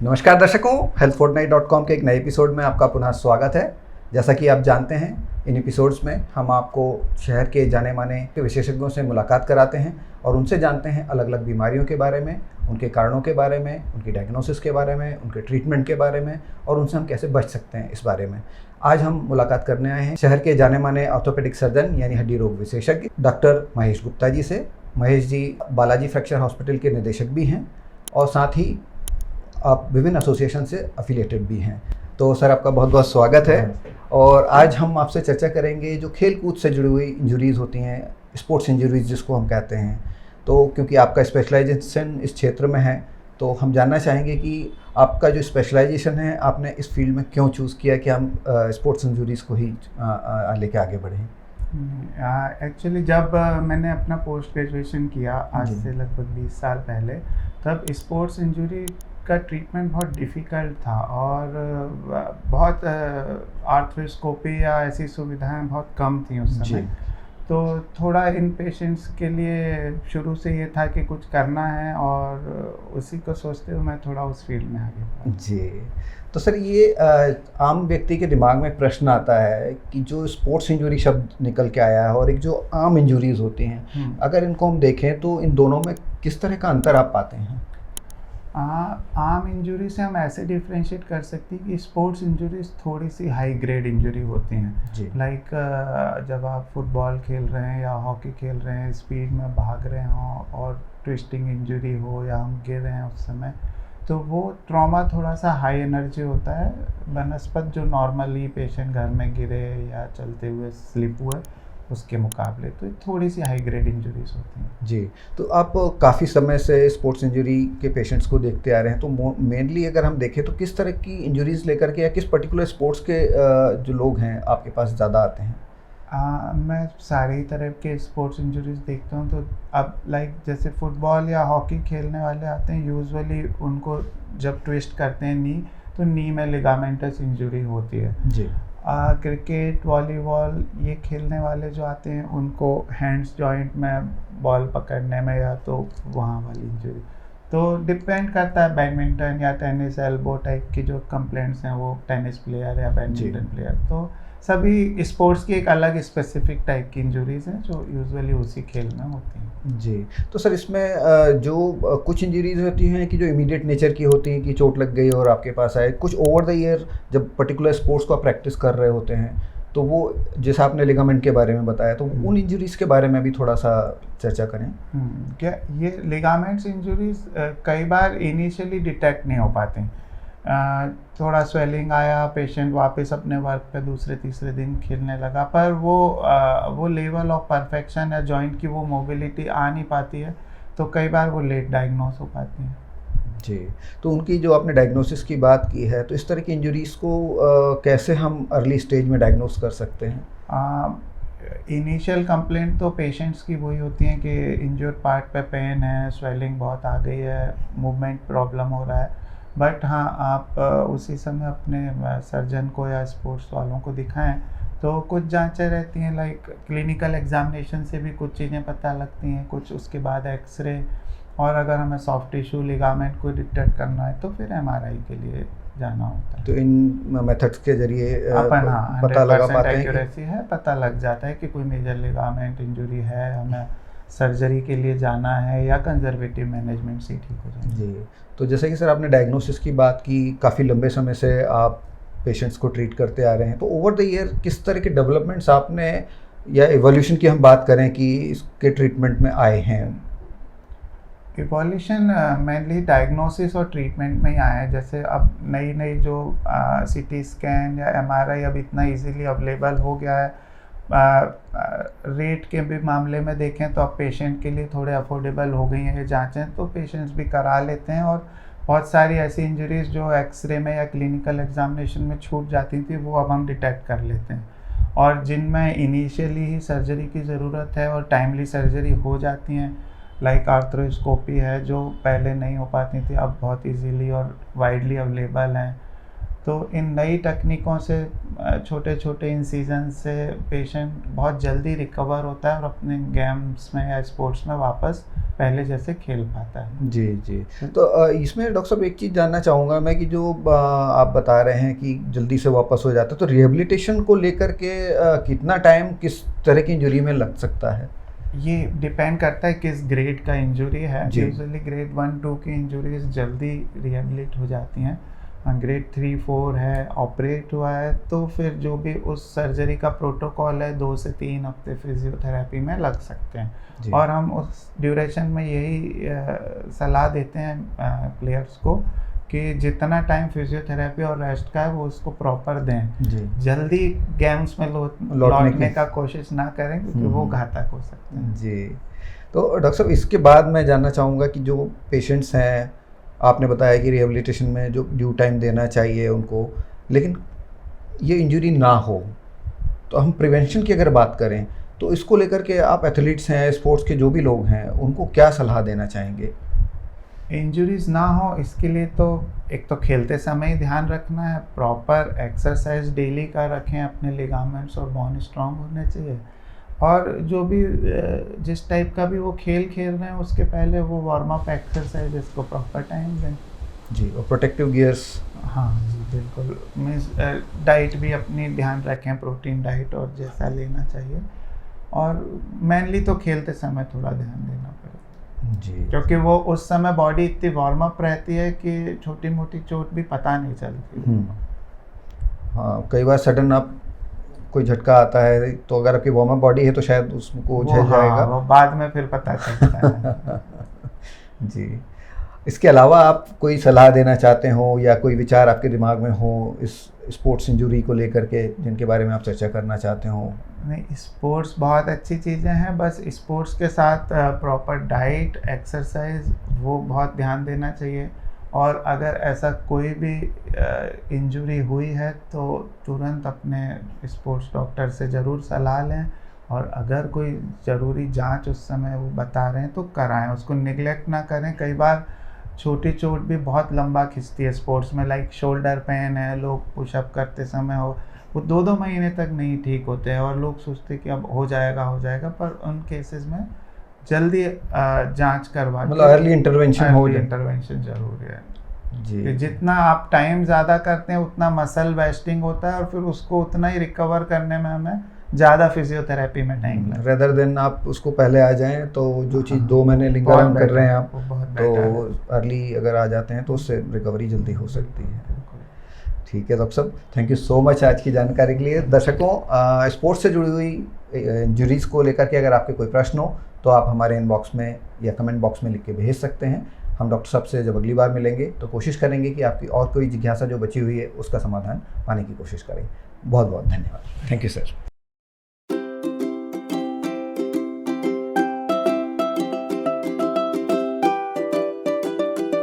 नमस्कार दर्शकों, healthfortnight.com के एक नए एपिसोड में आपका पुनः स्वागत है। जैसा कि आप जानते हैं, इन एपिसोड्स में हम आपको शहर के जाने माने विशेषज्ञों से मुलाकात कराते हैं और उनसे जानते हैं अलग अलग बीमारियों के बारे में, उनके कारणों के बारे में, उनकी डायग्नोसिस के बारे में, उनके ट्रीटमेंट के बारे में और उनसे हम कैसे बच सकते हैं इस बारे में। आज हम मुलाकात करने आए हैं शहर के जाने माने ऑर्थोपेडिक सर्जन यानी हड्डी रोग विशेषज्ञ डॉक्टर महेश गुप्ता जी से। महेश जी बालाजी फ्रैक्चर हॉस्पिटल के निदेशक भी हैं और साथ ही आप विभिन्न एसोसिएशन से एफिलिएटेड भी हैं। तो सर, आपका बहुत बहुत स्वागत है। और आज हम आपसे चर्चा करेंगे जो खेल कूद से जुड़ी हुई इंजरीज़ होती हैं, स्पोर्ट्स इंजरीज़ जिसको हम कहते हैं। तो क्योंकि आपका स्पेशलाइजेशन इस क्षेत्र में है, तो हम जानना चाहेंगे कि आपका जो स्पेशलाइजेशन है, आपने इस फील्ड में क्यों चूज़ किया कि हम स्पोर्ट्स इंजरीज़ को ही लेके आगे बढ़ें। एक्चुअली जब मैंने अपना पोस्ट ग्रेजुएशन किया आज से लगभग 20 साल पहले, तब स्पोर्ट्स इंजरी का ट्रीटमेंट बहुत डिफ़िकल्ट था और बहुत आर्थ्रोस्कोपी या ऐसी सुविधाएं बहुत कम थी उस समय। तो थोड़ा इन पेशेंट्स के लिए शुरू से ये था कि कुछ करना है और उसी को सोचते हुए मैं थोड़ा उस फील्ड में आगे बढ़ा। जी, तो सर ये आम व्यक्ति के दिमाग में प्रश्न आता है कि जो स्पोर्ट्स इंजरी शब्द निकल के आया है और एक जो आम इंजरीज़ होती हैं, अगर इनको हम देखें तो इन दोनों में किस तरह का अंतर आप पाते हैं? आम इंजरी से हम ऐसे डिफ्रेंशिएट कर सकते हैं कि स्पोर्ट्स इंजरीज थोड़ी सी हाई ग्रेड इंजरी होती हैं। लाइक जब आप फुटबॉल खेल रहे हैं या हॉकी खेल रहे हैं, स्पीड में भाग रहे हों और ट्विस्टिंग इंजरी हो या हम गिर रहे हैं उस समय, तो वो ट्रॉमा थोड़ा सा हाई एनर्जी होता है बनस्पत जो नॉर्मली पेशेंट घर में गिरे या चलते हुए स्लिप हुए उसके मुकाबले। तो थोड़ी सी हाई ग्रेड इंजरीज होती हैं। जी, तो आप काफ़ी समय से स्पोर्ट्स इंजरी के पेशेंट्स को देखते आ रहे हैं, तो मेनली अगर हम देखें तो किस तरह की इंजरीज़ लेकर के या किस पर्टिकुलर स्पोर्ट्स के जो लोग हैं आपके पास ज़्यादा आते हैं? मैं सारी तरह के स्पोर्ट्स इंजरीज देखता हूँ। तो अब लाइक जैसे फुटबॉल या हॉकी खेलने वाले आते हैं, यूजुअली उनको जब ट्विस्ट करते हैं नी, तो नी में लिगामेंटस इंजरी होती है। जी। क्रिकेट, वॉलीबॉल ये खेलने वाले जो आते हैं उनको हैंड्स जॉइंट में बॉल पकड़ने में या तो वहाँ वाली इंजरी। तो डिपेंड करता है, बैडमिंटन या टेनिस एल्बो टाइप की जो कंप्लेंट्स हैं वो टेनिस प्लेयर या बैडमिंटन प्लेयर, तो सभी स्पोर्ट्स की एक अलग स्पेसिफिक टाइप की इंजरीज़ हैं जो यूजुअली उसी खेल में होती हैं। जी, तो सर इसमें जो कुछ इंजरीज़ होती हैं कि जो इमीडिएट नेचर की होती हैं कि चोट लग गई और आपके पास आए, कुछ ओवर द ईयर जब पर्टिकुलर स्पोर्ट्स को आप प्रैक्टिस कर रहे होते हैं, तो वो जैसे आपने लिगामेंट के बारे में बताया, तो उन इंजरीज़ के बारे में भी थोड़ा सा चर्चा करें। क्या ये लिगामेंट्स इंजरीज कई बार इनिशियली डिटेक्ट नहीं हो पाती। थोड़ा स्वेलिंग आया, पेशेंट वापस अपने वर्क पे दूसरे तीसरे दिन खेलने लगा, पर वो लेवल ऑफ परफेक्शन या जॉइंट की वो मोबिलिटी आ नहीं पाती है, तो कई बार वो लेट डायग्नोस हो पाती है। जी, तो उनकी जो आपने डायग्नोसिस की बात की है, तो इस तरह की इंजरीज़ को कैसे हम अर्ली स्टेज में डायग्नोस कर सकते हैं? इनिशियल कंप्लेंट तो पेशेंट्स की वही होती हैं कि इंजर्ड पार्ट पे पेन है, स्वेलिंग बहुत आ गई है, मूवमेंट प्रॉब्लम हो रहा है। बट हाँ, आप उसी समय अपने सर्जन को या स्पोर्ट्स वालों को दिखाएं तो कुछ जांचें रहती हैं, लाइक क्लिनिकल एग्जामिनेशन से भी कुछ चीज़ें पता लगती हैं, कुछ उसके बाद एक्सरे, और अगर हमें सॉफ्ट टिश्यू लिगामेंट को डिटेक्ट करना है तो फिर एमआरआई के लिए जाना होता है। तो इन मेथड्स के जरिए अपन पता लगा पाते हैं, एक्यूरेसी है, पता लग जाता है कि कोई मेजर लिगामेंट इंजरी है, हमें सर्जरी के लिए जाना है या कंजर्वेटिव मैनेजमेंट से ठीक हो जाए। जी, तो जैसे कि सर आपने डायग्नोसिस की बात की, काफ़ी लंबे समय से आप पेशेंट्स को ट्रीट करते आ रहे हैं, तो ओवर द ईयर किस तरह के डेवलपमेंट्स आपने या एवोल्यूशन की हम बात करें कि इसके ट्रीटमेंट में आए हैं? इवोल्यूशन मेनली डायग्नोसिस और ट्रीटमेंट में ही आया है। जैसे अब नई जो सीटी स्कैन या एमआरआई अब इतना इजीली अवेलेबल हो गया है। रेट के भी मामले में देखें तो अब पेशेंट के लिए थोड़े अफोर्डेबल हो गई हैं ये जांचें, तो पेशेंट्स भी करा लेते हैं। और बहुत सारी ऐसी इंजरीज़ जो एक्सरे में या क्लिनिकल एग्जामिनेशन में छूट जाती थी वो अब हम डिटेक्ट कर लेते हैं, और जिनमें इनिशियली ही सर्जरी की ज़रूरत है और टाइमली सर्जरी हो जाती हैं, लाइक आर्थ्रोस्कोपी है जो पहले नहीं हो पाती थी, अब बहुत इजीली और वाइडली अवेलेबल हैं। तो इन नई तकनीकों से छोटे छोटे इंसिजन से पेशेंट बहुत जल्दी रिकवर होता है और अपने गेम्स में या स्पोर्ट्स में वापस पहले जैसे खेल पाता है। जी जी। तो इसमें डॉक्टर साहब एक चीज़ जानना चाहूँगा मैं कि जो आप बता रहे हैं कि जल्दी से वापस हो जाता है, तो रिहेबिलिटेशन को लेकर के कितना टाइम किस तरह की इंजरी में लग सकता है? ये डिपेंड करता है किस ग्रेड का इंजरी है। जी। यूजुअली ग्रेड 1-2 की इंजरीज जल्दी रिहेबिलिट हो जाती हैं। ग्रेड 3-4 है, ऑपरेट हुआ है, तो फिर जो भी उस सर्जरी का प्रोटोकॉल है 2 से 3 हफ्ते फिजियोथेरेपी में लग सकते हैं। जी। और हम उस ड्यूरेशन में यही सलाह देते हैं प्लेयर्स को कि जितना टाइम फिजियोथेरेपी और रेस्ट का है वो उसको प्रॉपर दें। जी। जल्दी गेम्स में लौटने का कोशिश ना करें, क्योंकि वो घातक हो सकते हैं। जी। तो डॉक्टर साहब इसके बाद मैं जानना चाहूँगा कि जो पेशेंट्स हैं, आपने बताया कि रिहेबिलिटेशन में जो ड्यू टाइम देना चाहिए उनको, लेकिन ये इंजरी ना हो, तो हम प्रिवेंशन की अगर बात करें तो इसको लेकर के आप एथलीट्स हैं, स्पोर्ट्स के जो भी लोग हैं, उनको क्या सलाह देना चाहेंगे? इंजरीज ना हो इसके लिए तो एक तो खेलते समय ही ध्यान रखना है, प्रॉपर एक्सरसाइज डेली का रखें, अपने लिगामेंट्स और बोन स्ट्रांग होने चाहिए, और जो भी जिस टाइप का भी वो खेल खेल रहे हैं उसके पहले वो वार्म अप एक्सरसाइज इसको प्रॉपर टाइम दें। जी। और प्रोटेक्टिव गियर्स? हाँ जी बिल्कुल। मीन्स डाइट भी अपनी ध्यान रखें, प्रोटीन डाइट और जैसा लेना चाहिए, और मेनली तो खेलते समय थोड़ा ध्यान देना पड़ेगा जी, क्योंकि वो उस समय बॉडी इतनी वार्म अप रहती है कि छोटी मोटी चोट भी पता नहीं चलती। हाँ, कई बार सडन आप कोई झटका आता है, तो अगर आपकी वार्म अप बॉडी है तो शायद उसको झेल जाएगा। वो बाद में फिर पता चलता है। जी। इसके अलावा आप कोई सलाह देना चाहते हो या कोई विचार आपके दिमाग में हो इस स्पोर्ट्स इंजरी को लेकर के, जिनके बारे में आप चर्चा करना चाहते हो? नहीं, स्पोर्ट्स बहुत अच्छी चीज़ें हैं, बस स्पोर्ट्स के साथ प्रॉपर डाइट, एक्सरसाइज वो बहुत ध्यान देना चाहिए, और अगर ऐसा कोई भी इंजरी हुई है तो तुरंत अपने स्पोर्ट्स डॉक्टर से ज़रूर सलाह लें, और अगर कोई ज़रूरी जांच उस समय वो बता रहे हैं तो कराएं, उसको निगलेक्ट ना करें। कई बार छोटी चोट भी बहुत लंबा खिंचती है स्पोर्ट्स में, लाइक शोल्डर पेन है, लोग पुशअप करते समय हो वो 2-2 महीने तक नहीं ठीक होते हैं, और लोग सोचते हैं कि अब हो जाएगा, पर उन केसेस में जल्दी जांच करवा, मतलब अर्ली इंटरवेंशन हो जाए। इंटरवेंशन जरूरी है जी। कि जितना आप टाइम ज़्यादा करते हैं उतना मसल वेस्टिंग होता है, और फिर उसको उतना ही रिकवर करने में हमें ज़्यादा फिजियोथेरेपी में टाइम लगता है। रेदर देन आप उसको पहले आ जाएं, तो जो चीज़ 2 महीने लिंगर ऑन कर रहे हैं आप, तो अर्ली अगर आ जाते हैं तो उससे रिकवरी जल्दी हो सकती है। ठीक है डॉक्टर साहब, थैंक यू सो मच आज की जानकारी के लिए। दर्शकों, स्पोर्ट्स से जुड़ी हुई इंजरीज़ को लेकर के अगर आपके कोई प्रश्न हो तो आप हमारे इनबॉक्स में या कमेंट बॉक्स में लिख के भेज सकते हैं। हम डॉक्टर साहब से जब अगली बार मिलेंगे तो कोशिश करेंगे कि आपकी और कोई जिज्ञासा जो बची हुई है उसका समाधान पाने की कोशिश करें। बहुत बहुत धन्यवाद। Thank you sir.